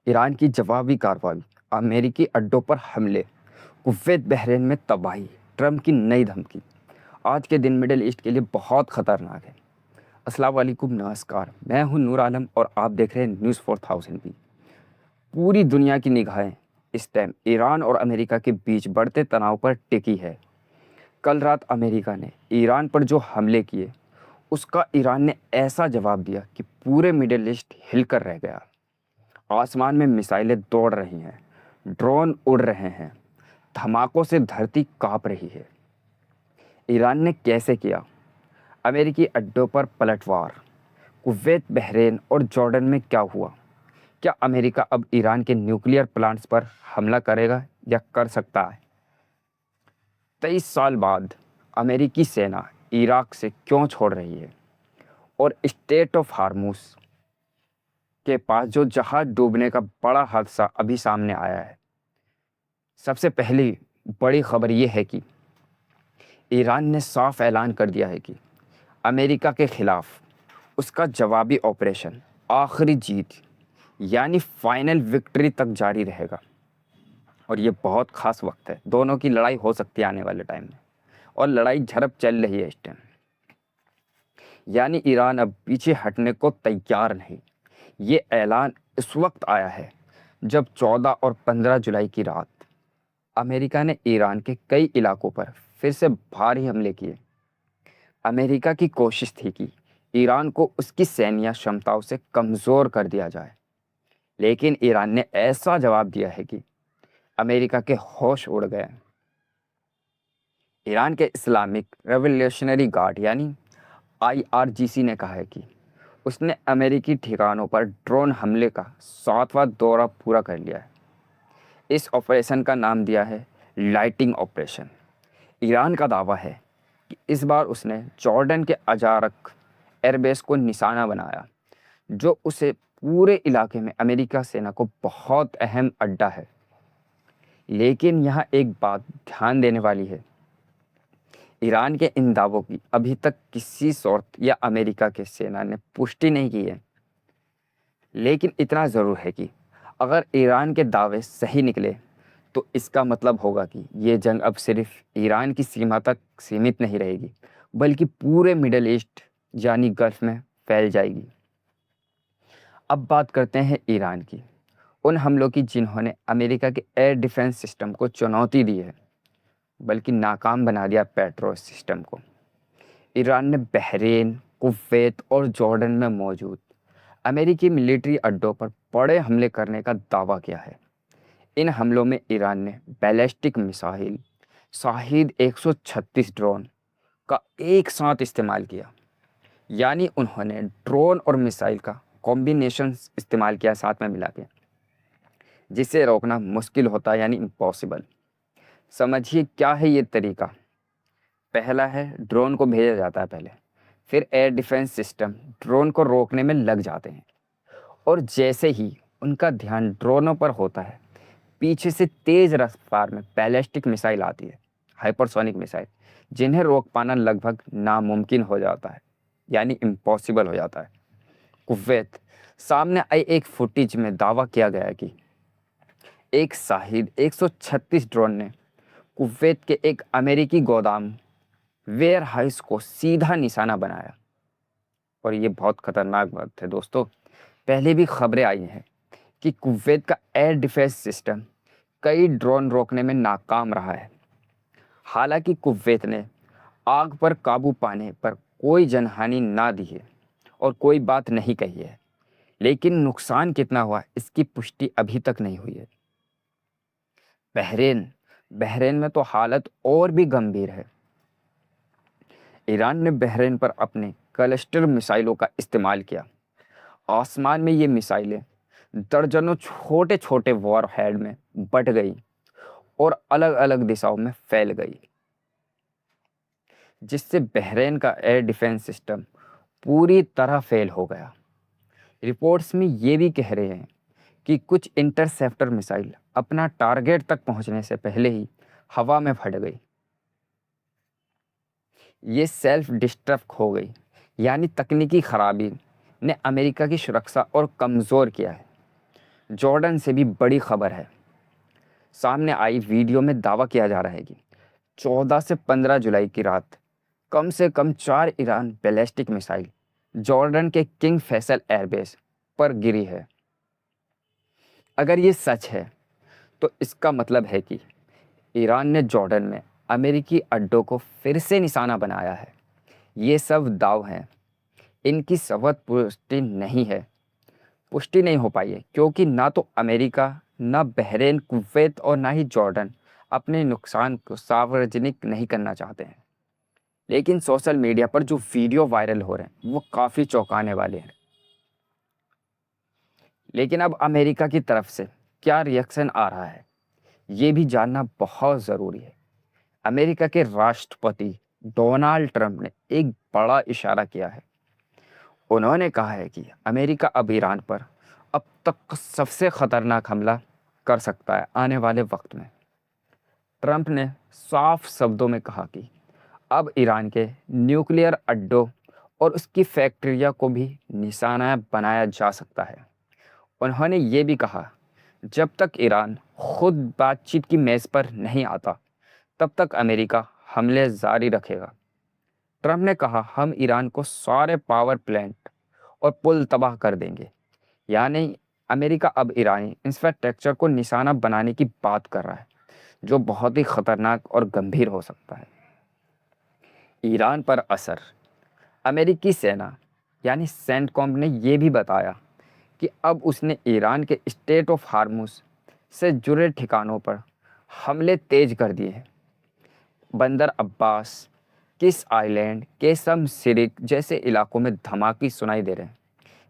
Iran की जवाबी कार्रवाई, अमेरिकी अड्डों पर हमले, कुवैत बहरीन में तबाही, ट्रंप की नई धमकी। आज के दिन मिडिल ईस्ट के लिए बहुत खतरनाक है। अस्सलाम वालेकुम, नमस्कार। मैं हूं नूर आलम और आप देख रहे हैं न्यूज़ 4000 भी। पूरी दुनिया की निगाहें इस टाइम ईरान और अमेरिका के बीच बढ़ते तनाव पर टिकी है। कल रात अमेरिका ने ईरान पर जो हमले किए, उसका ईरान ने ऐसा जवाब दिया कि पूरे मिडिल ईस्ट हिलकर रह गया। आसमान में मिसाइलें दौड़ रही हैं, ड्रोन उड़ रहे हैं, धमाकों से धरती कांप रही है। ईरान ने कैसे किया? अमेरिकी अड्डों पर पलटवार, कुवैत, बहरीन और जॉर्डन में क्या हुआ? क्या अमेरिका अब ईरान के न्यूक्लियर प्लांट्स पर हमला करेगा या कर सकता है? 23 साल बाद अमेरिकी सेना इराक से क्यों छोड़ रही है? और स्टेट ऑफ हार्मूज के पास जो जहाज डूबने का बड़ा हादसा अभी सामने आया है। सबसे पहली बड़ी खबर यह है कि ईरान ने साफ ऐलान कर दिया है कि अमेरिका के खिलाफ उसका जवाबी ऑपरेशन आखिरी जीत यानी फाइनल विक्ट्री तक जारी रहेगा। और ये बहुत ख़ास वक्त है, दोनों की लड़ाई हो सकती है आने वाले टाइम में, और लड़ाई झड़प चल रही है इस टाइम। यानी ईरान अब पीछे हटने को तैयार नहीं। ये ऐलान इस वक्त आया है जब 14 और 15 जुलाई की रात अमेरिका ने ईरान के कई इलाकों पर फिर से भारी हमले किए। अमेरिका की कोशिश थी कि ईरान को उसकी सैन्य क्षमताओं से कमज़ोर कर दिया जाए, लेकिन ईरान ने ऐसा जवाब दिया है कि अमेरिका के होश उड़ गए। ईरान के इस्लामिक रेवोल्यूशनरी गार्ड यानी आईआरजीसी ने कहा है कि उसने अमेरिकी ठिकानों पर ड्रोन हमले का 7वां दौरा पूरा कर लिया है। इस ऑपरेशन का नाम दिया है लाइटिंग ऑपरेशन। ईरान का दावा है कि इस बार उसने जॉर्डन के अजारक एयरबेस को निशाना बनाया, जो उसे पूरे इलाके में अमेरिका सेना को बहुत अहम अड्डा है। लेकिन यहाँ एक बात ध्यान देने वाली है, ईरान के इन दावों की अभी तक किसी सोर्स या अमेरिका के सेना ने पुष्टि नहीं की है। लेकिन इतना ज़रूर है कि अगर ईरान के दावे सही निकले तो इसका मतलब होगा कि ये जंग अब सिर्फ ईरान की सीमा तक सीमित नहीं रहेगी, बल्कि पूरे मिडल ईस्ट यानी गल्फ में फैल जाएगी। अब बात करते हैं ईरान की, उन हमलों की जिन्होंने अमेरिका के एयर डिफेंस सिस्टम को चुनौती दी है, बल्कि नाकाम बना दिया पेट्रो सिस्टम को। ईरान ने बहरीन, कुवैत और जॉर्डन में मौजूद अमेरिकी मिलिट्री अड्डों पर बड़े हमले करने का दावा किया है। इन हमलों में ईरान ने बैलिस्टिक मिसाइल शाहिद 136 ड्रोन का एक साथ इस्तेमाल किया। यानी उन्होंने ड्रोन और मिसाइल का कॉम्बिनेशन इस्तेमाल किया साथ में मिला के, जिसे रोकना मुश्किल होता है यानी इम्पॉसिबल। समझिए क्या है ये तरीका। पहला है, ड्रोन को भेजा जाता है पहले, फिर एयर डिफेंस सिस्टम ड्रोन को रोकने में लग जाते हैं, और जैसे ही उनका ध्यान ड्रोनों पर होता है, पीछे से तेज़ रफ्तार में बैलिस्टिक मिसाइल आती है, हाइपरसोनिक मिसाइल, जिन्हें रोक पाना लगभग नामुमकिन हो जाता है, यानी इम्पॉसिबल हो जाता है। कुवैत, सामने आई एक फुटेज में दावा किया गया कि एक शाहिद 136 ड्रोन ने कुवैत के एक अमेरिकी गोदाम वेयर हाउस को सीधा निशाना बनाया। और ये बहुत खतरनाक बात है दोस्तों, पहले भी खबरें आई हैं कि कुवैत का एयर डिफेंस सिस्टम कई ड्रोन रोकने में नाकाम रहा है। हालांकि कुवैत ने आग पर काबू पाने पर कोई जनहानि ना दी है और कोई बात नहीं कही है, लेकिन नुकसान कितना हुआ इसकी पुष्टि अभी तक नहीं हुई है। बहरीन बहरीन में तो हालत और भी गंभीर है। ईरान ने बहरीन पर अपने क्लस्टर मिसाइलों का इस्तेमाल किया। आसमान में ये मिसाइलें दर्जनों छोटे छोटे वॉरहेड में बट गई और अलग अलग दिशाओं में फैल गई, जिससे बहरीन का एयर डिफेंस सिस्टम पूरी तरह फेल हो गया। रिपोर्ट्स में ये भी कह रहे हैं कि कुछ इंटरसेप्टर मिसाइल अपना टारगेट तक पहुंचने से पहले ही हवा में फट गई। ये सेल्फ डिस्ट्रक्ट हो गई, यानी तकनीकी खराबी ने अमेरिका की सुरक्षा और कमज़ोर किया है। जॉर्डन से भी बड़ी खबर है। सामने आई वीडियो में दावा किया जा रहा है कि 14 से 15 जुलाई की रात कम से कम 4 ईरान बैलिस्टिक मिसाइल जॉर्डन के किंग फैसल एयरबेस पर गिरी है। अगर ये सच है तो इसका मतलब है कि ईरान ने जॉर्डन में अमेरिकी अड्डों को फिर से निशाना बनाया है। ये सब दाव हैं, इनकी सबूत पुष्टि नहीं हो पाई है, क्योंकि ना तो अमेरिका, ना बहरीन, कुवैत और ना ही जॉर्डन अपने नुकसान को सार्वजनिक नहीं करना चाहते हैं। लेकिन सोशल मीडिया पर जो वीडियो वायरल हो रहे हैं वो काफ़ी चौंकाने वाले हैं। लेकिन अब अमेरिका की तरफ से क्या रिएक्शन आ रहा है, ये भी जानना बहुत ज़रूरी है। अमेरिका के राष्ट्रपति डोनाल्ड ट्रंप ने एक बड़ा इशारा किया है। उन्होंने कहा है कि अमेरिका अब ईरान पर अब तक का सबसे खतरनाक हमला कर सकता है आने वाले वक्त में। ट्रंप ने साफ शब्दों में कहा कि अब ईरान के न्यूक्लियर अड्डों और उसकी फैक्ट्रियों को भी निशाना बनाया जा सकता है। उन्होंने ये भी कहा, जब तक ईरान खुद बातचीत की मेज़ पर नहीं आता तब तक अमेरिका हमले जारी रखेगा। ट्रंप ने कहा, हम ईरान को सारे पावर प्लांट और पुल तबाह कर देंगे। यानी अमेरिका अब ईरानी इंफ्रास्ट्रक्चर को निशाना बनाने की बात कर रहा है, जो बहुत ही खतरनाक और गंभीर हो सकता है। ईरान पर असर। अमेरिकी सेना यानी सेंटकॉम ने यह भी बताया कि अब उसने ईरान के स्टेट ऑफ हार्मुज से जुड़े ठिकानों पर हमले तेज कर दिए हैं। बंदर अब्बास, किस आइलैंड, केसम सिरिक जैसे इलाकों में धमाके सुनाई दे रहे हैं।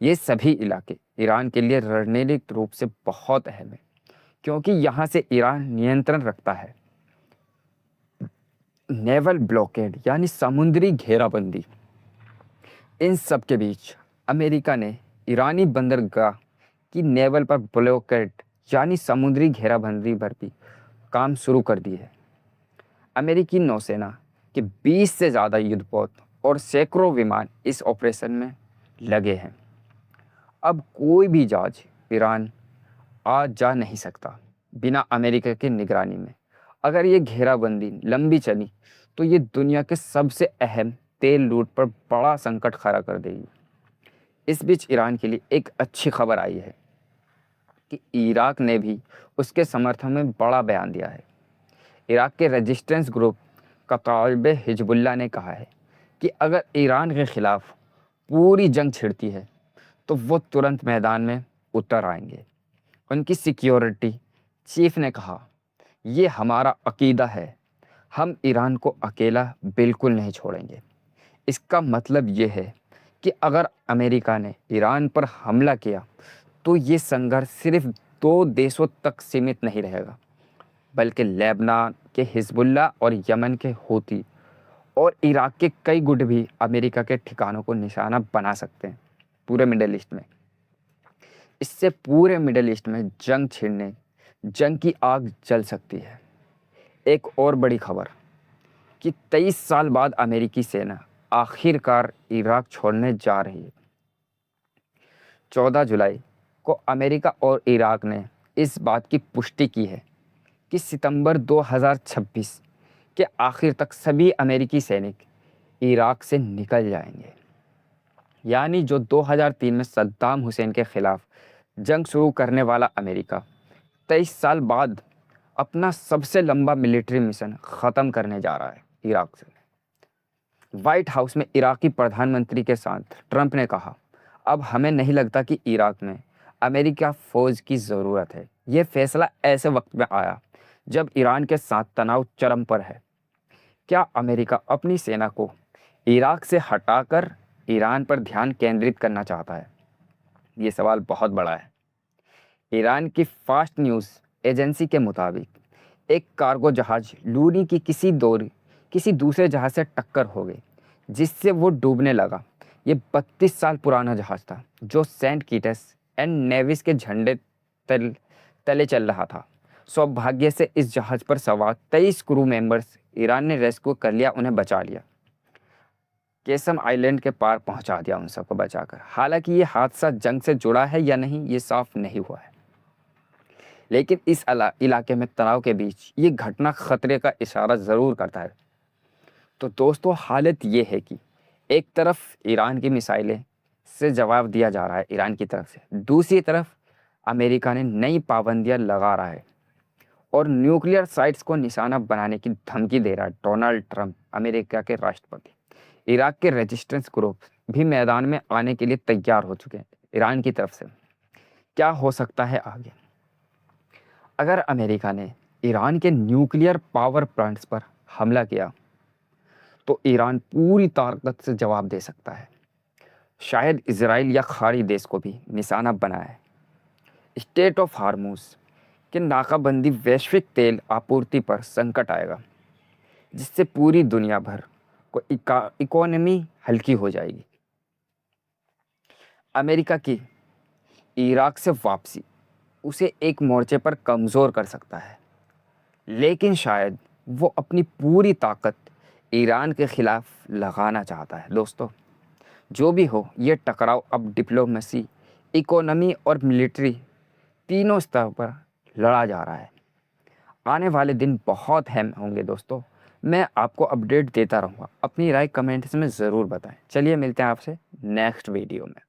ये सभी इलाके ईरान के लिए रणनीतिक रूप से बहुत अहम है, क्योंकि यहाँ से ईरान नियंत्रण रखता है। नेवल ब्लॉकेड यानी समुद्री घेराबंदी। इन सब के बीच अमेरिका ने ईरानी बंदरगाह की नेवल पर ब्लॉकेड यानी समुद्री घेराबंदी पर भी काम शुरू कर दी है। अमेरिकी नौसेना के 20 से ज़्यादा युद्धपोत और सैकड़ों विमान इस ऑपरेशन में लगे हैं। अब कोई भी जहाज ईरान आ जा नहीं सकता बिना अमेरिका की निगरानी में। अगर ये घेराबंदी लंबी चली तो ये दुनिया के सबसे अहम तेल लूट पर बड़ा संकट खड़ा कर देगी। इस बीच ईरान के लिए एक अच्छी खबर आई है कि इराक ने भी उसके समर्थन में बड़ा बयान दिया है। इराक के रेजिस्टेंस ग्रुप कताइब हिजबुल्लाह ने कहा है कि अगर ईरान के खिलाफ पूरी जंग छिड़ती है तो वो तुरंत मैदान में उतर आएंगे। उनकी सिक्योरिटी चीफ ने कहा, ये हमारा अकीदा है, हम ईरान को अकेला बिल्कुल नहीं छोड़ेंगे। इसका मतलब ये है कि अगर अमेरिका ने ईरान पर हमला किया तो ये संघर्ष सिर्फ 2 देशों तक सीमित नहीं रहेगा, बल्कि लेबनान के हिजबुल्लाह और यमन के हूती और इराक के कई गुट भी अमेरिका के ठिकानों को निशाना बना सकते हैं पूरे मिडल ईस्ट में। इससे पूरे मिडल ईस्ट में जंग की आग जल सकती है। एक और बड़ी खबर कि 23 साल बाद अमेरिकी सेना आखिरकार इराक छोड़ने जा रही है। 14 जुलाई को अमेरिका और इराक ने इस बात की पुष्टि की है कि सितंबर 2026 के आखिर तक सभी अमेरिकी सैनिक इराक से निकल जाएंगे। यानी जो 2003 में सद्दाम हुसैन के खिलाफ जंग शुरू करने वाला अमेरिका 23 साल बाद अपना सबसे लंबा मिलिट्री मिशन ख़त्म करने जा रहा है इराक से। व्हाइट हाउस में इराकी प्रधानमंत्री के साथ ट्रंप ने कहा, अब हमें नहीं लगता कि इराक में अमेरिका फ़ौज की ज़रूरत है। ये फैसला ऐसे वक्त में आया जब ईरान के साथ तनाव चरम पर है। क्या अमेरिका अपनी सेना को इराक से हटाकर ईरान पर ध्यान केंद्रित करना चाहता है? ये सवाल बहुत बड़ा है। ईरान की फास्ट न्यूज़ एजेंसी के मुताबिक एक कार्गो जहाज़ लूनी की किसी दूसरे जहाज़ से टक्कर हो गई, जिससे वो डूबने लगा। ये 32 साल पुराना जहाज़ था जो सेंट कीटस एंड नेविस के झंडे तले चल रहा था। सौभाग्य से इस जहाज़ पर सवार 23 क्रू मेंबर्स ईरान ने रेस्क्यू कर लिया, उन्हें बचा लिया। केसम आइलैंड के पार पहुंचा दिया उन सबको बचाकर। हालांकि ये हादसा जंग से जुड़ा है या नहीं, ये साफ नहीं हुआ है। लेकिन इस इलाके में तनाव के बीच ये घटना खतरे का इशारा ज़रूर करता है। तो दोस्तों हालत ये है कि एक तरफ ईरान की मिसाइलें से जवाब दिया जा रहा है ईरान की तरफ से, दूसरी तरफ अमेरिका ने नई पाबंदियां लगा रहा है और न्यूक्लियर साइट्स को निशाना बनाने की धमकी दे रहा है डोनाल्ड ट्रंप, अमेरिका के राष्ट्रपति। इराक के रेजिस्टेंस ग्रुप भी मैदान में आने के लिए तैयार हो चुके हैं ईरान की तरफ से। क्या हो सकता है आगे? अगर अमेरिका ने ईरान के न्यूक्लियर पावर प्लांट्स पर हमला किया तो ईरान पूरी ताकत से जवाब दे सकता है। शायद इजराइल या खाड़ी देश को भी निशाना बनाए। स्टेट ऑफ हार्मूज कि नाकाबंदी वैश्विक तेल आपूर्ति पर संकट आएगा, जिससे पूरी दुनिया भर को इकोनॉमी हल्की हो जाएगी। अमेरिका की इराक से वापसी उसे एक मोर्चे पर कमज़ोर कर सकता है, लेकिन शायद वो अपनी पूरी ताकत ईरान के खिलाफ लगाना चाहता है। दोस्तों जो भी हो, ये टकराव अब डिप्लोमेसी, इकोनॉमी और मिलिट्री तीनों स्तर पर लड़ा जा रहा है। आने वाले दिन बहुत अहम होंगे दोस्तों। मैं आपको अपडेट देता रहूँगा। अपनी राय कमेंट्स में ज़रूर बताएं। चलिए मिलते हैं आपसे नेक्स्ट वीडियो में।